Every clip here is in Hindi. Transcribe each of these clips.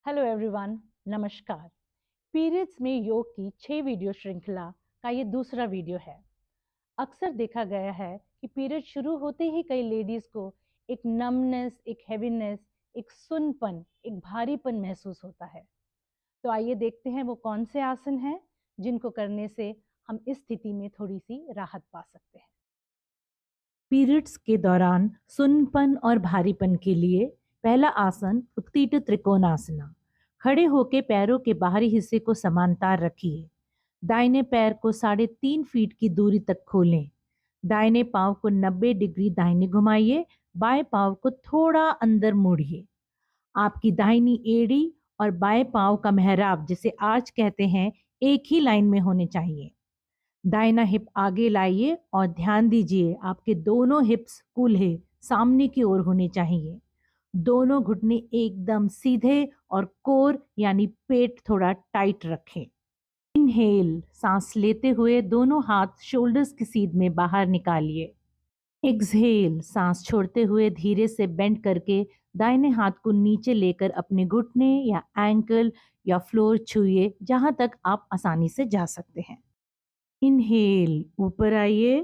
हेलो एवरीवन, नमस्कार। पीरियड्स में योग की 6 वीडियो श्रृंखला का ये दूसरा वीडियो है। अक्सर देखा गया है कि पीरियड शुरू होते ही कई लेडीज को एक नमनेस, एक हेवीनेस, एक सुनपन, एक भारीपन महसूस होता है। तो आइए देखते हैं वो कौन से आसन हैं जिनको करने से हम इस स्थिति में थोड़ी सी राहत पा सकते हैं। पीरियड्स के दौरान सुन्नपन और भारीपन के लिए पहला आसन उत्तीट त्रिकोणासना। खड़े होकर पैरों के बाहरी हिस्से को समांतर रखिए। दाहिने पैर को 3.5 फीट की दूरी तक खोलें। दाहिने पांव को 90 डिग्री दाहिने घुमाइए। बाएं पांव को थोड़ा अंदर मोड़िए। आपकी दाहिनी एड़ी और बाएं पांव का मेहराब, जिसे आर्च कहते हैं, एक ही लाइन में होने चाहिए। दाहिना हिप आगे लाइए और ध्यान दीजिए आपके दोनों हिप्स कूल्हे सामने की ओर होने चाहिए। दोनों घुटने एकदम सीधे और कोर यानी पेट थोड़ा टाइट रखें। इनहेल, सांस लेते हुए दोनों हाथ शोल्डर्स की सीध में बाहर निकालिए। एक्सहेल, सांस छोड़ते हुए धीरे से बेंड करके दाहिने हाथ को नीचे लेकर अपने घुटने या एंकल या फ्लोर छूइए, जहां तक आप आसानी से जा सकते हैं। इनहेल, ऊपर आइए।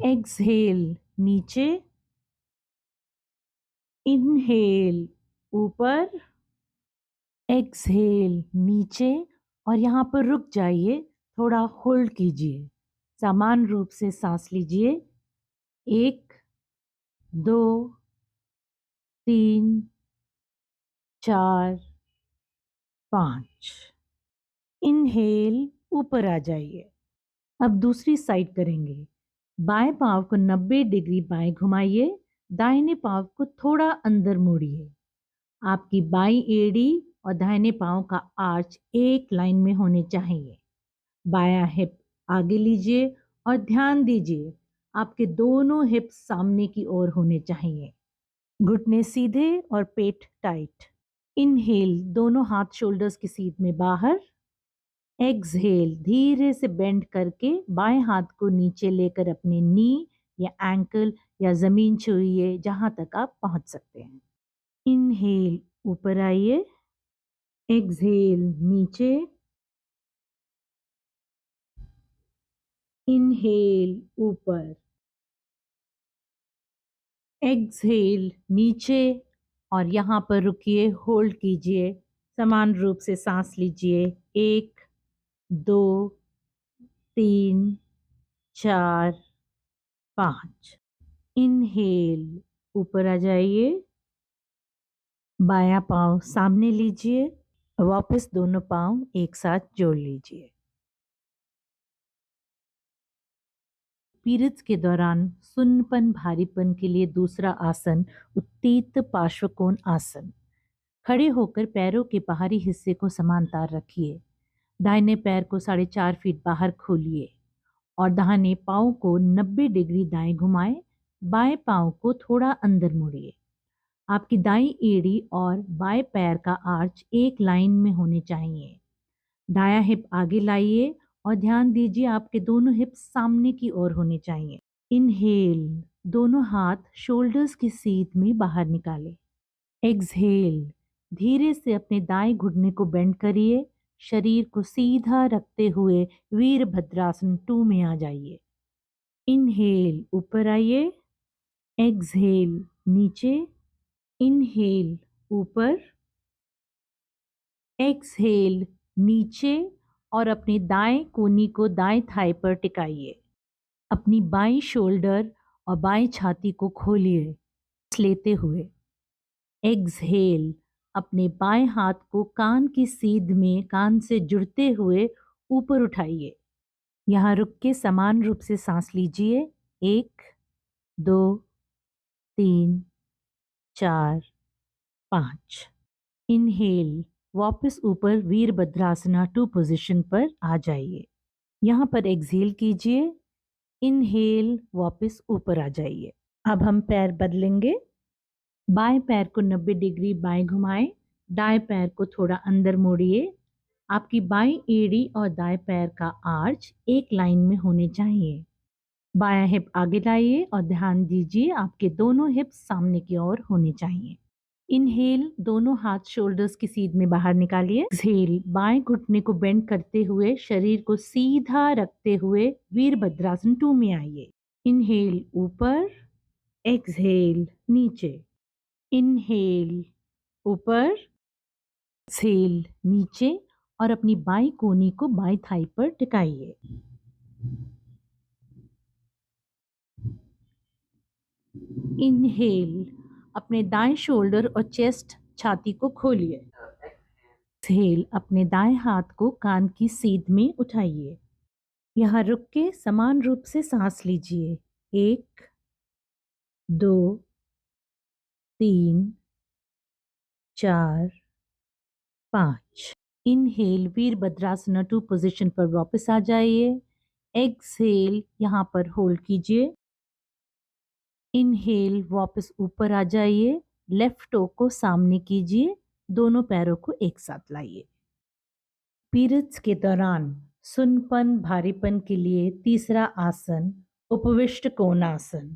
एक्सहेल, नीचे। इनहेल, ऊपर। एक्सहेल, नीचे। और यहाँ पर रुक जाइए, थोड़ा होल्ड कीजिए। समान रूप से सांस लीजिए। 1, 2, 3, 4, 5। इनहेल, ऊपर आ जाइए। अब दूसरी साइड करेंगे। बाएं पांव को 90 डिग्री बाएं घुमाइए। दाहिने पांव को थोड़ा अंदर मोड़िए। आपकी बाईं एड़ी और दाहिने पांव का आर्च एक लाइन में होने चाहिए। बायां हिप आगे लीजिए और ध्यान दीजिए आपके दोनों हिप्स सामने की ओर होने चाहिए। घुटने सीधे और पेट टाइट। इनहेल, दोनों हाथ शोल्डर्स की सीध में बाहर। एक्सहेल, धीरे से बेंड करके बाएं हाथ को नीचे लेकर अपने नी या एंकल या जमीन छूइए, जहां तक आप पहुंच सकते हैं। इनहेल, ऊपर आइए। एक्सहेल, नीचे। इनहेल, ऊपर। एक्सहेल, नीचे। और यहाँ पर रुकिए, होल्ड कीजिए। समान रूप से सांस लीजिए। 1, 2, 3, 4, 5। इनहेल, ऊपर आ जाइए। बायां पांव सामने लीजिए। वापस दोनों पांव एक साथ जोड़ लीजिए। पीरियड्स के दौरान सुन्नपन भारीपन के लिए दूसरा आसन उत्तीत पार्श्वकोण आसन। खड़े होकर पैरों के बाहरी हिस्से को समांतर रखिए। दाहिने पैर को 4.5 फीट बाहर खोलिए और दाहिने पांव को 90 डिग्री दाएं घुमाएं। बाएं पांव को थोड़ा अंदर मोड़िए। आपकी दाईं एड़ी और बाएं पैर का आर्च एक लाइन में होने चाहिए। दायां हिप आगे लाइए और ध्यान दीजिए आपके दोनों हिप सामने की ओर होने चाहिए। इनहेल, दोनों हाथ शोल्डर्स की सीध में बाहर निकालें। एक्सहेल, धीरे से अपने दाएं घुटने को बेंड करिए। शरीर को सीधा रखते हुए वीरभद्रासन 2 में आ जाइए। इनहेल, ऊपर आइए। एक्सहेल, नीचे। इनहेल, ऊपर। एक्सहेल, नीचे। और अपने दाएं कोहनी को दाएं थाई पर टिकाइए। अपनी बाईं शोल्डर और बाईं छाती को खोलिए सांस लेते हुए। एक्सहेल, अपने बाएं हाथ को कान की सीध में कान से जुड़ते हुए ऊपर उठाइए। यहाँ रुक के समान रूप से सांस लीजिए। 1, 2, 3, 4, 5। इनहेल, वापस ऊपर वीरभद्रासना 2 पोजीशन पर आ जाइए। यहाँ पर एक्सहेल कीजिए। इनहेल, वापस ऊपर आ जाइए। अब हम पैर बदलेंगे। बाएं पैर को 90 डिग्री बाएं घुमाएं। दाएं पैर को थोड़ा अंदर मोड़िए। आपकी बाईं एड़ी और दाएं पैर का आर्च एक लाइन में होने चाहिए। बायां हिप आगे लाइए और ध्यान दीजिए आपके दोनों हिप्स सामने की ओर होने चाहिए। इनहेल, दोनों हाथ शोल्डर्स की सीध में बाहर निकालिए। एक्सहेल, बाएं घुटने को बेंड करते हुए शरीर को सीधा रखते हुए वीरभद्रासन 2 में आइए। इनहेल ऊपर, एक्सहेल नीचे। इनहेल ऊपर, एक्सहेल नीचे और अपनी बाई कोहनी को बाई थाई पर टिकाइए। इनहेल, अपने दाएं शोल्डर और चेस्ट छाती को खोलिए। एक्सहेल, अपने दाएं हाथ को कान की सीध में उठाइए। यहाँ रुक के समान रूप से सांस लीजिए। 1, 2, 3, 4, 5। इनहेल, वीरभद्रासना 2 पोजीशन पर वापस आ जाइए। एक्सहेल, यहाँ पर होल्ड कीजिए। इनहेल, वापस ऊपर आ जाइए। लेफ्ट टो को सामने कीजिए, दोनों पैरों को एक साथ लाइए। पीरियड्स के दौरान सुन्नपन, भारीपन के लिए तीसरा आसन उपविष्ट कोणासन।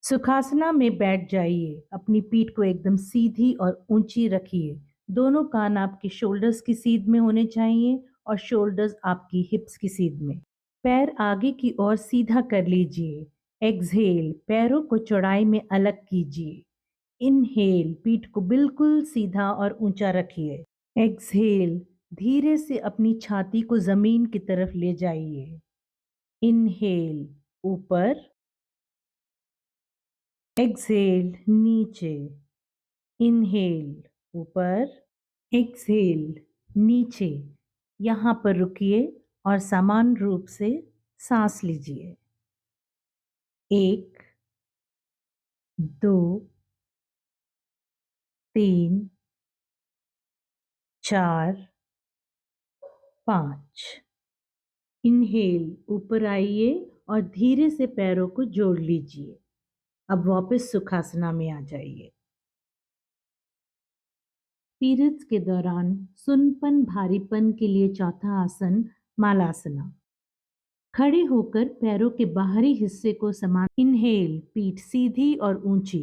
सुखासना में बैठ जाइए। अपनी पीठ को एकदम सीधी और ऊंची रखिए। दोनों कान आपके शोल्डर्स की सीध में होने चाहिए और शोल्डर्स आपकी हिप्स की सीध में। पैर आगे की ओर सीधा कर लीजिए। एक्सहेल, पैरों को चौड़ाई में अलग कीजिए। इनहेल, पीठ को बिल्कुल सीधा और ऊंचा रखिए। एक्सहेल, धीरे से अपनी छाती को जमीन की तरफ ले जाइए। इनहेल ऊपर, एक्सहेल नीचे। इनहेल ऊपर, एक्सहेल नीचे। यहाँ पर रुकिए और समान रूप से सांस लीजिए। 1, 2, 3, 4, 5। इनहेल, ऊपर आइए और धीरे से पैरों को जोड़ लीजिए। अब वापस सुखासना में आ जाइए। पीरियड्स के दौरान सुन्नपन, भारीपन के लिए चौथा आसन मालासना। खड़े होकर पैरों के बाहरी हिस्से को समान। इनहेल, पीठ सीधी और ऊंची।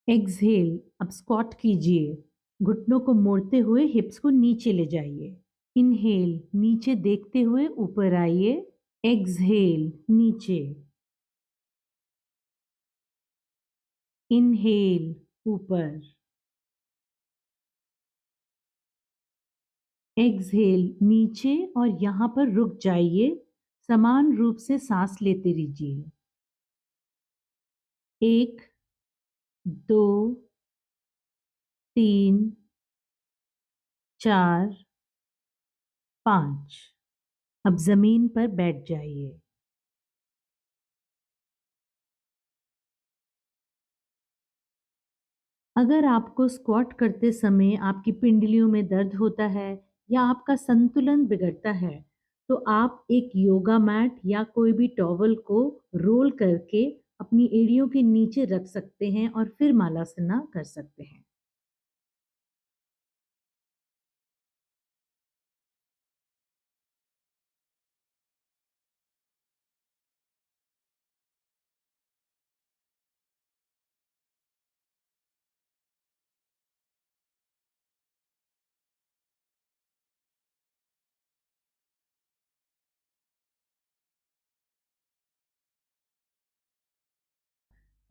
एक्सहेल, अब स्क्वाट कीजिए। घुटनों को मोड़ते हुए हिप्स को नीचे ले जाइए। इनहेल, नीचे देखते हुए ऊपर आइए। एक्सहेल नीचे। इनहेल ऊपर, एक्सहेल नीचे और यहाँ पर रुक जाइए। समान रूप से सांस लेते रहिए। 1, 2, 3, 4, 5। अब जमीन पर बैठ जाइए। अगर आपको स्क्वाट करते समय आपकी पिंडलियों में दर्द होता है या आपका संतुलन बिगड़ता है, तो आप एक योगा मैट या कोई भी टॉवल को रोल करके अपनी एड़ियों के नीचे रख सकते हैं और फिर मालासना कर सकते हैं।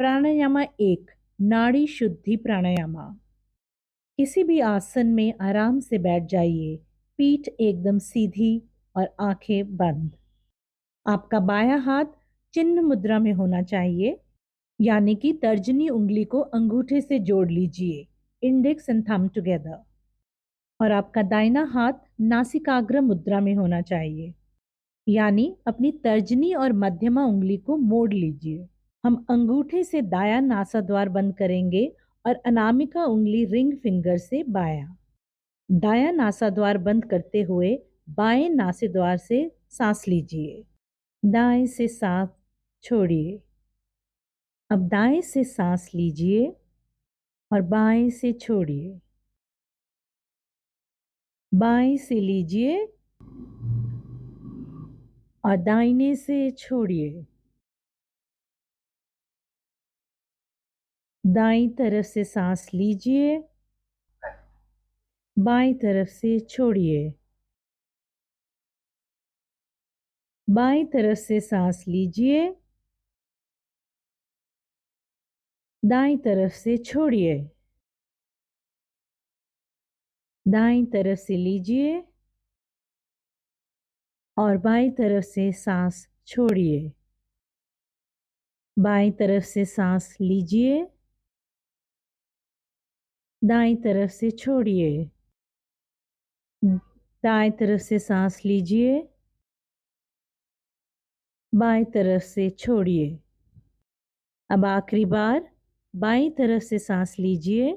प्राणायामा 1, नाड़ी शुद्धि प्राणायामा। किसी भी आसन में आराम से बैठ जाइए। पीठ एकदम सीधी और आंखें बंद। आपका बायां हाथ चिन्ह मुद्रा में होना चाहिए, यानी कि तर्जनी उंगली को अंगूठे से जोड़ लीजिए। Index and thumb together. और आपका दाहिना हाथ नासिकाग्र मुद्रा में होना चाहिए, यानी अपनी तर्जनी और मध्यमा उंगली को मोड़ लीजिए। हम अंगूठे से दायां नासाद्वार बंद करेंगे और अनामिका उंगली रिंग फिंगर से बायां। दायां नासाद्वार बंद करते हुए बाएं नासाद्वार से सांस लीजिए। दाएं से सांस छोड़िए। अब दाएं से सांस लीजिए और बाएं से छोड़िए। बाएं से लीजिए और दाहिने से छोड़िए। दाईं तरफ से सांस लीजिए, बाईं तरफ से छोड़िए। बाईं तरफ से सांस लीजिए, दाईं तरफ से छोड़िए। दाईं तरफ से लीजिए और बाईं तरफ से सांस छोड़िए। बाईं तरफ से सांस लीजिए, दाईं तरफ से छोड़िए। दाईं तरफ से सांस लीजिए, बाईं तरफ से छोड़िए। अब आखिरी बार बाईं तरफ से सांस लीजिए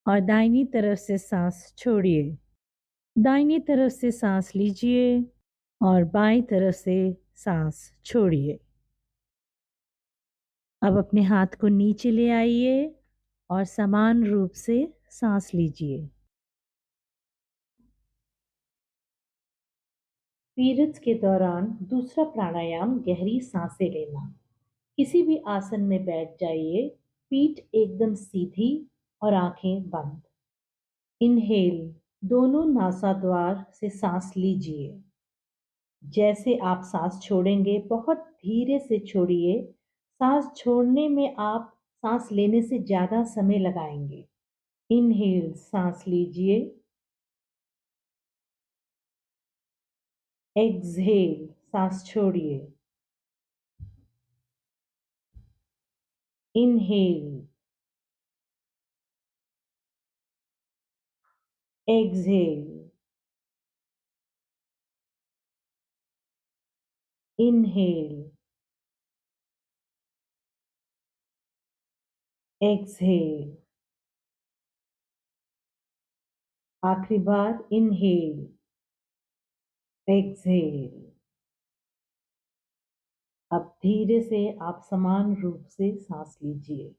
और दाहिनी तरफ से सांस छोड़िए। दाहिनी तरफ से सांस लीजिए और बाईं तरफ से सांस छोड़िए। अब अपने हाथ को नीचे ले आइए और समान रूप से सांस लीजिए। पीरियड्स के दौरान दूसरा प्राणायाम गहरी सांसें लेना। किसी भी आसन में बैठ जाइए, पीठ एकदम सीधी और आंखें बंद। इनहेल, दोनों नासाद्वार से सांस लीजिए। जैसे आप सांस छोड़ेंगे बहुत धीरे से छोड़िए। सांस छोड़ने में आप सांस लेने से ज्यादा समय लगाएंगे। इनहेल, सांस लीजिए। एक्सहेल, सांस छोड़िए। Inhale, exhale, inhale, exhale. आखिरी बार इनहेल, एक्सहेल। अब धीरे से आप समान रूप से सांस लीजिए।